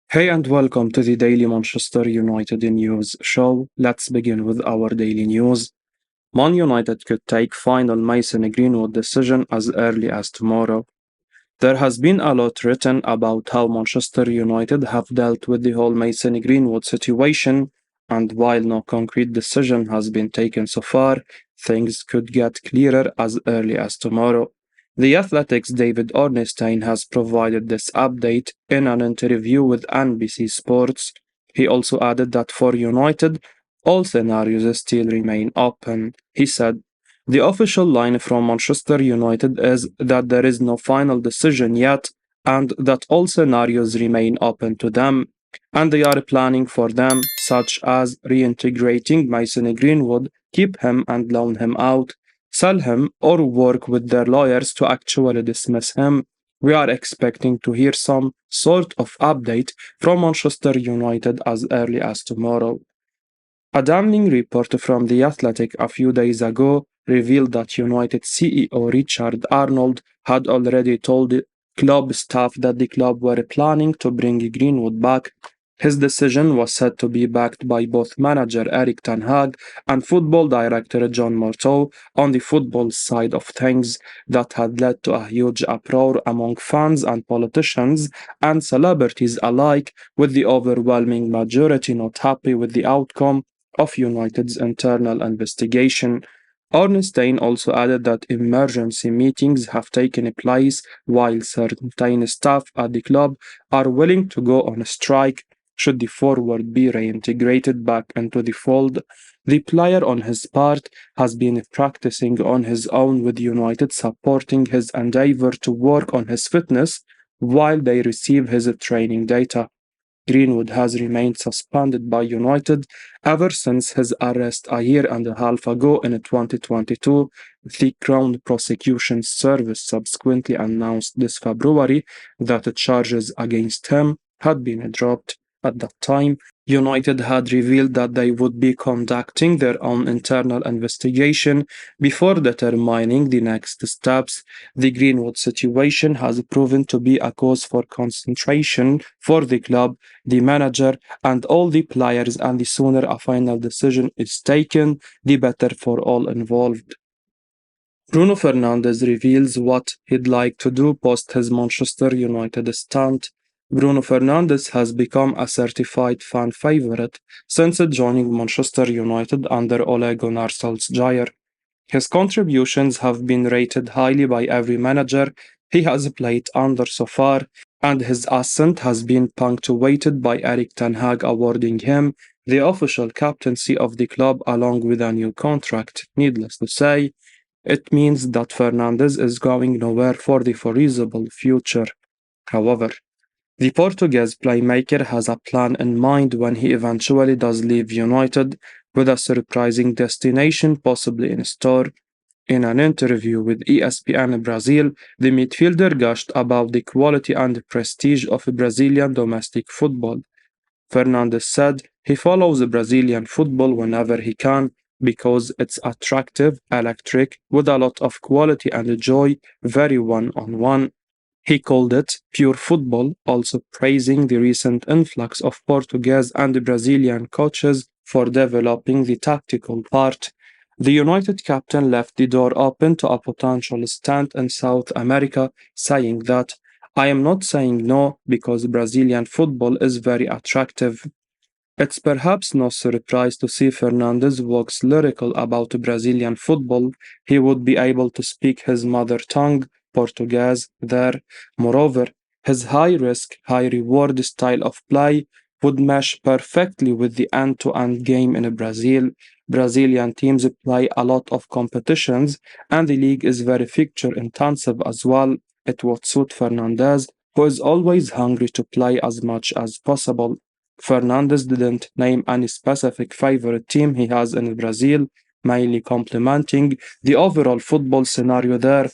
Hey and welcome to the Daily Manchester United News show. Let's begin with our daily news. Man United could take final Mason Greenwood decision as early as tomorrow. There has been a lot written about how Manchester United have dealt with the whole Mason Greenwood situation, and while no concrete decision has been taken so far, things could get clearer as early as tomorrow. The Athletic's David Ornstein has provided this update in an interview with NBC Sports. He also added that for United, all scenarios still remain open. He said, the official line from Manchester United is that there is no final decision yet and that all scenarios remain open to them, and they are planning for them, such as reintegrating Mason Greenwood, keep him and loan him out, sell him, or work with their lawyers to actually dismiss him. We are expecting to hear some sort of update from Manchester United as early as tomorrow. A damning report from The Athletic a few days ago revealed that United CEO Richard Arnold had already told club staff that the club were planning to bring Greenwood back. His decision was said to be backed by both manager Erik ten Hag and football director John Murtough on the football side of things. That had led to a huge uproar among fans and politicians and celebrities alike, with the overwhelming majority not happy with the outcome of United's internal investigation. Ornstein also added that emergency meetings have taken place while certain staff at the club are willing to go on strike should the forward be reintegrated back into the fold. The player, on his part, has been practicing on his own, with United supporting his endeavour to work on his fitness while they receive his training data. Greenwood has remained suspended by United ever since his arrest a year and a half ago in 2022. The Crown Prosecution Service subsequently announced this February that charges against him had been dropped. At that time, United had revealed that they would be conducting their own internal investigation before determining the next steps. The Greenwood situation has proven to be a cause for concentration for the club, the manager, and all the players, and the sooner a final decision is taken, the better for all involved. Bruno Fernandes reveals what he'd like to do post his Manchester United stint. Bruno Fernandes has become a certified fan favorite since joining Manchester United under Ole Gunnar Solskjaer. His contributions have been rated highly by every manager he has played under so far, and his ascent has been punctuated by Erik ten Hag awarding him the official captaincy of the club along with a new contract. Needless to say, it means that Fernandes is going nowhere for the foreseeable future. However, the Portuguese playmaker has a plan in mind when he eventually does leave United, with a surprising destination possibly in store. In an interview with ESPN Brazil, the midfielder gushed about the quality and prestige of Brazilian domestic football. Fernandes said he follows Brazilian football whenever he can because it's attractive, electric, with a lot of quality and joy, very one-on-one. He called it pure football, also praising the recent influx of Portuguese and Brazilian coaches for developing the tactical part. The United captain left the door open to a potential stint in South America, saying that I am not saying no because Brazilian football is very attractive. It's perhaps no surprise to see Fernandes wax lyrical about Brazilian football. He would be able to speak his mother tongue, Portuguese, there. Moreover, his high risk, high reward style of play would mesh perfectly with the end to end game in Brazil. Brazilian teams play a lot of competitions, and the league is very fixture intensive as well. It would suit Fernandes, who is always hungry to play as much as possible. Fernandes didn't name any specific favorite team he has in Brazil, mainly complimenting the overall football scenario there.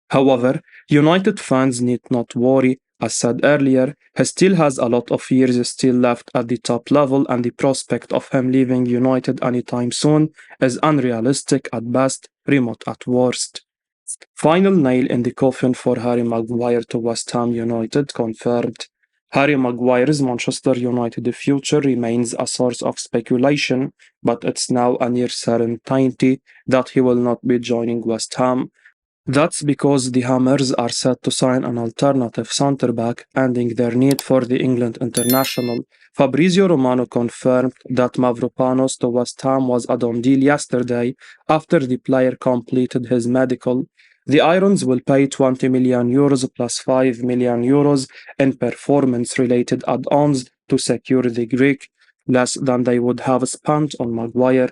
However, United fans need not worry. As said earlier, he still has a lot of years still left at the top level, and the prospect of him leaving United anytime soon is unrealistic at best, remote at worst. Final nail in the coffin for Harry Maguire to West Ham United confirmed. Harry Maguire's Manchester United future remains a source of speculation, but it's now a near certainty that he will not be joining West Ham. That's because the Hammers are set to sign an alternative centre-back, ending their need for the England international. Fabrizio Romano confirmed that Mavropanos to West Ham was a done deal yesterday after the player completed his medical. The Irons will pay €20 million plus €5 million in performance-related add-ons to secure the Greek, less than they would have spent on Maguire.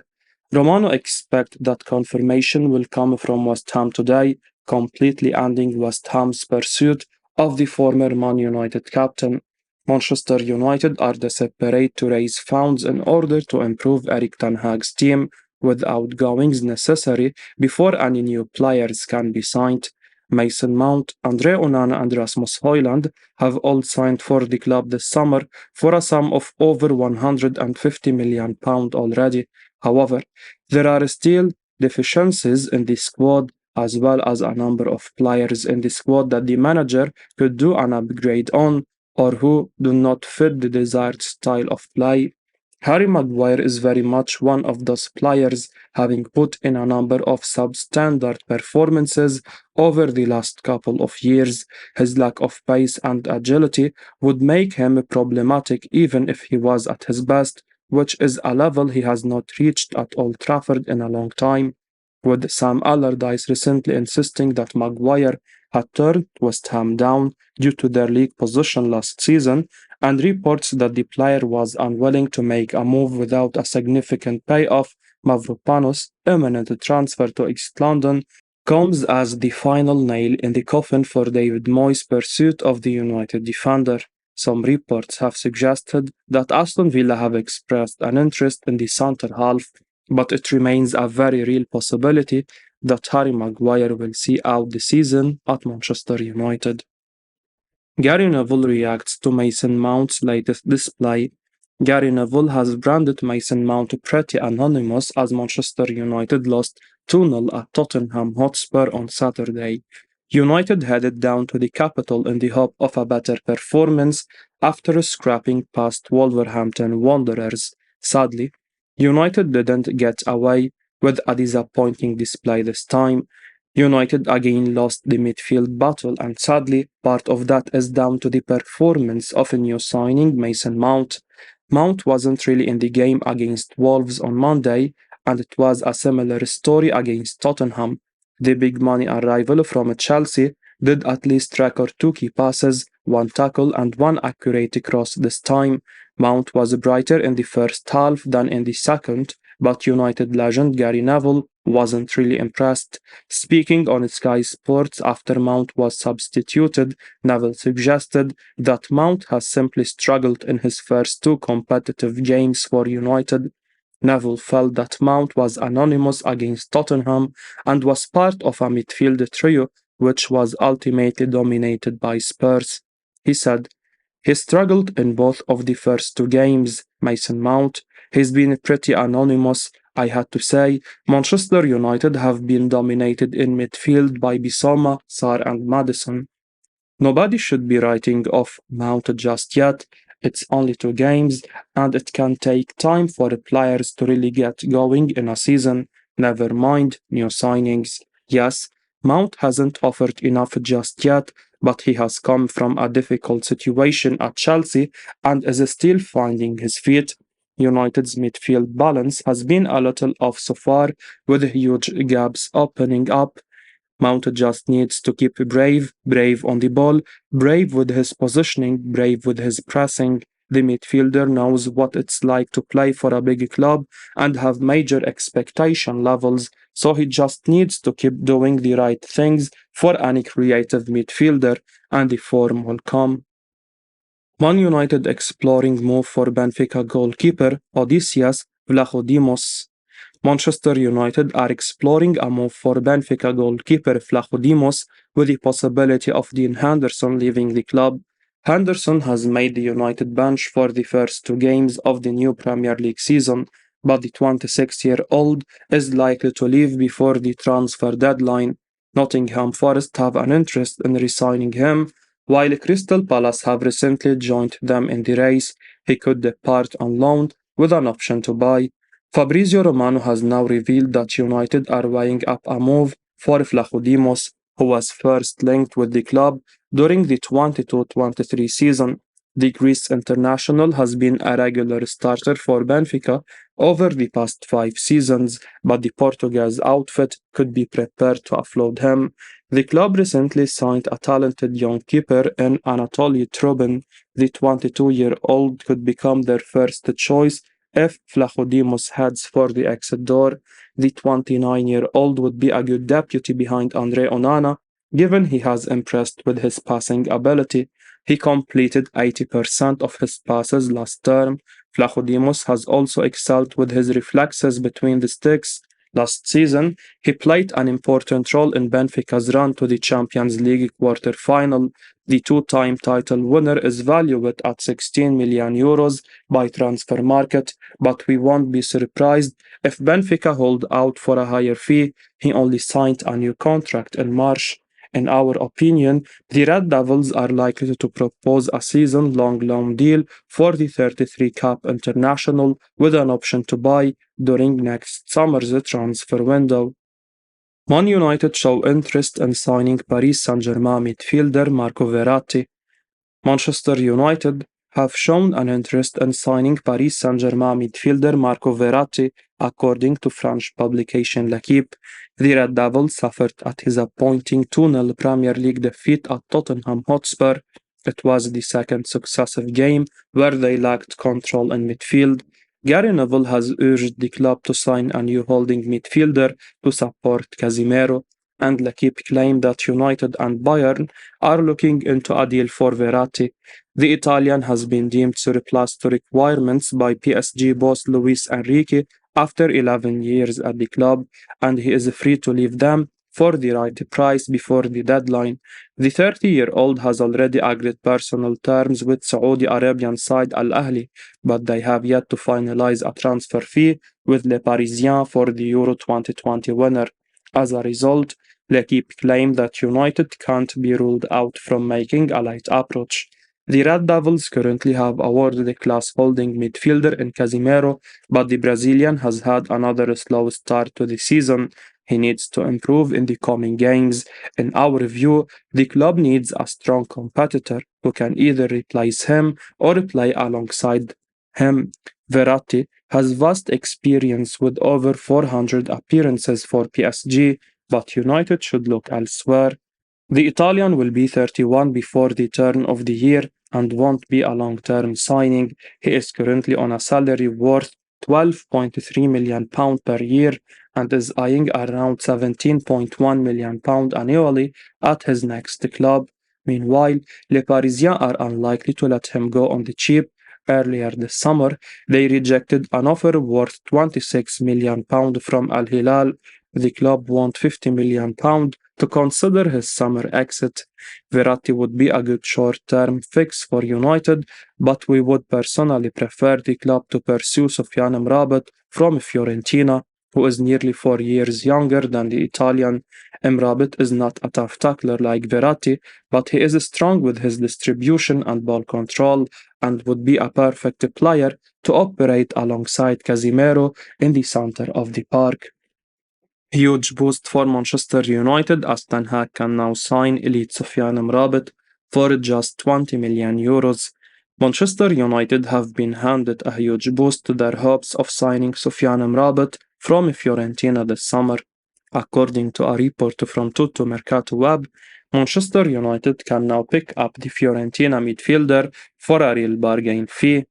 Romano expects that confirmation will come from West Ham today, completely ending West Ham's pursuit of the former Man United captain. Manchester United are desperate to raise funds in order to improve Erik ten Hag's team with outgoings necessary before any new players can be signed. Mason Mount, Andre Onana and Rasmus Højlund have all signed for the club this summer for a sum of over £150 million already. However, there are still deficiencies in the squad as well as a number of players in the squad that the manager could do an upgrade on or who do not fit the desired style of play. Harry Maguire is very much one of those players, having put in a number of substandard performances over the last couple of years. His lack of pace and agility would make him problematic even if he was at his best, which is a level he has not reached at Old Trafford in a long time, with Sam Allardyce recently insisting that Maguire had turned West Ham down due to their league position last season, and reports that the player was unwilling to make a move without a significant payoff. Mavropanos' imminent transfer to East London comes as the final nail in the coffin for David Moyes' pursuit of the United defender. Some reports have suggested that Aston Villa have expressed an interest in the centre half, but it remains a very real possibility that Harry Maguire will see out the season at Manchester United. Gary Neville reacts to Mason Mount's latest display. Gary Neville has branded Mason Mount pretty anonymous as Manchester United lost 2-0 at Tottenham Hotspur on Saturday. United headed down to the capital in the hope of a better performance after scrapping past Wolverhampton Wanderers. Sadly, United didn't get away with a disappointing display this time. United again lost the midfield battle, and sadly, part of that is down to the performance of a new signing, Mason Mount. Mount wasn't really in the game against Wolves on Monday, and it was a similar story against Tottenham. The big money arrival from Chelsea did at least record 2 key passes, 1 tackle, and 1 accurate cross this time. Mount was brighter in the first half than in the second, but United legend Gary Neville wasn't really impressed. Speaking on Sky Sports after Mount was substituted, Neville suggested that Mount has simply struggled in his first 2 competitive games for United. Neville felt that Mount was anonymous against Tottenham and was part of a midfield trio which was ultimately dominated by Spurs. He said, "He struggled in both of the first 2 games, Mason Mount. He's been pretty anonymous. I had to say, Manchester United have been dominated in midfield by Bissouma, Sarr and Maddison. Nobody should be writing off Mount just yet. It's only 2 games, and it can take time for the players to really get going in a season, never mind new signings. Yes, Mount hasn't offered enough just yet, but he has come from a difficult situation at Chelsea and is still finding his feet. United's midfield balance has been a little off so far, with huge gaps opening up. Mount just needs to keep brave on the ball, brave with his positioning, brave with his pressing. The midfielder knows what it's like to play for a big club and have major expectation levels, so he just needs to keep doing the right things for any creative midfielder, and the form will come." Man United exploring move for Benfica goalkeeper Odysseas Vlachodimos. Manchester United are exploring a move for Benfica goalkeeper Vlachodimos with the possibility of Dean Henderson leaving the club. Henderson has made the United bench for the first 2 games of the new Premier League season, but the 26-year-old is likely to leave before the transfer deadline. Nottingham Forest have an interest in re-signing him, While Crystal Palace have recently joined them in the race, he could depart on loan with an option to buy. Fabrizio Romano has now revealed that United are weighing up a move for Vlachodimos, who was first linked with the club during the 22-23 season. The Greece international has been a regular starter for Benfica over the past 5 seasons, but the Portuguese outfit could be prepared to offload him. The club recently signed a talented young keeper in Anatoly Trubin. The 22-year-old could become their first choice if Vlachodimos heads for the exit door. The 29-year-old would be a good deputy behind Andre Onana, given he has impressed with his passing ability. He completed 80% of his passes last term. Vlachodimos has also excelled with his reflexes between the sticks. Last season, he played an important role in Benfica's run to the Champions League quarter-final. The two-time title winner is valued at 16 million euros by transfer market, but we won't be surprised if Benfica hold out for a higher fee. He only signed a new contract in March. In our opinion, the Red Devils are likely to propose a season-long loan deal for the 33-cap international with an option to buy during next summer's transfer window. Man United show interest in signing Paris SaintGermain midfielder Marco Verratti. Manchester United have shown an interest in signing Paris Saint-Germain midfielder Marco Verratti, according to French publication L'Équipe. The Red Devils suffered at his appointing 2-0 Premier League defeat at Tottenham Hotspur. It was the second successive game where they lacked control in midfield. Gary Neville has urged the club to sign a new holding midfielder to support Casemiro, and L'Équipe claimed that United and Bayern are looking into a deal for Verratti. The Italian has been deemed surplus to requirements by PSG boss Luis Enrique after 11 years at the club, and he is free to leave them for the right price before the deadline. The 30-year-old has already agreed personal terms with Saudi Arabian side Al Ahly, but they have yet to finalize a transfer fee with Les Parisiens for the Euro 2020 winner. As a result, L'Équipe claimed that United can't be ruled out from making a light approach. The Red Devils currently have awarded a class-holding midfielder in Casemiro, but the Brazilian has had another slow start to the season. He needs to improve in the coming games. In our view, the club needs a strong competitor who can either replace him or play alongside him. Verratti has vast experience with over 400 appearances for PSG, but United should look elsewhere. The Italian will be 31 before the turn of the year and won't be a long-term signing. He is currently on a salary worth £12.3 million per year and is eyeing around £17.1 million annually at his next club. Meanwhile, Les Parisiens are unlikely to let him go on the cheap. Earlier this summer, they rejected an offer worth £26 million from Al Hilal. The club want £50 million to consider his summer exit. Verratti would be a good short-term fix for United, but we would personally prefer the club to pursue Sofyan Amrabat from Fiorentina, who is nearly 4 years younger than the Italian. Amrabat is not a tough tackler like Verratti, but he is strong with his distribution and ball control and would be a perfect player to operate alongside Casemiro in the center of the park. Huge boost for Manchester United as Ten Hag can now sign elite Sofyan Amrabat for just 20 million euros. Manchester United have been handed a huge boost to their hopes of signing Sofyan Amrabat from Fiorentina this summer. According to a report from Tutto Mercato Web, Manchester United can now pick up the Fiorentina midfielder for a real bargain fee.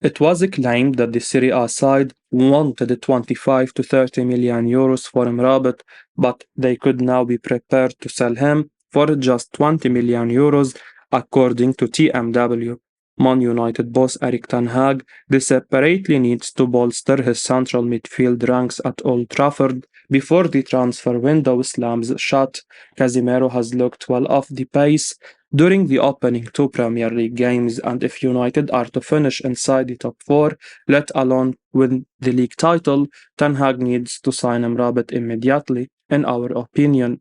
It was claimed that the Serie A side wanted 25 to 30 million euros for Amrabat, but they could now be prepared to sell him for just 20 million euros, according to TMW. Man United boss Erik Ten Hag desperately needs to bolster his central midfield ranks at Old Trafford before the transfer window slams shut. Casemiro has looked well off the pace during the opening two Premier League games, and if United are to finish inside the top four, let alone win the league title, Ten Hag needs to sign Amrabat immediately, in our opinion.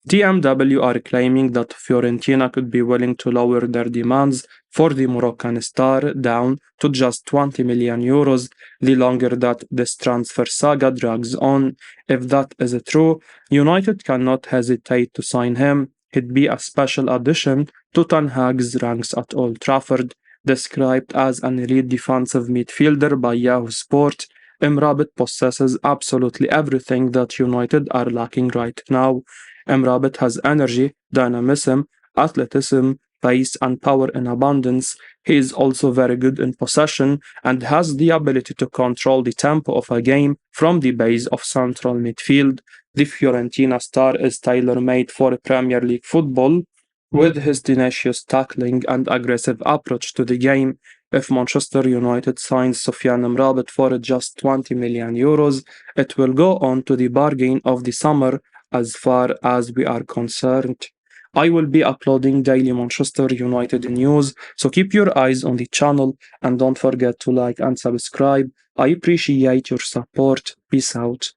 DMW are claiming that Fiorentina could be willing to lower their demands for the Moroccan star down to just 20 million euros the longer that this transfer saga drags on. If that is true, United cannot hesitate to sign him. He'd be a special addition to Ten Hag's ranks at Old Trafford. Described as an elite defensive midfielder by Yahoo Sport, Emrabat possesses absolutely everything that United are lacking right now. Emrabat has energy, dynamism, athleticism, pace, and power in abundance. He is also very good in possession and has the ability to control the tempo of a game from the base of central midfield. The Fiorentina star is tailor-made for Premier League football with his tenacious tackling and aggressive approach to the game. If Manchester United signs Sofiane Amrabat for just 20 million euros, it will go on to the bargain of the summer as far as we are concerned. I will be uploading daily Manchester United news, so keep your eyes on the channel and don't forget to like and subscribe. I appreciate your support. Peace out.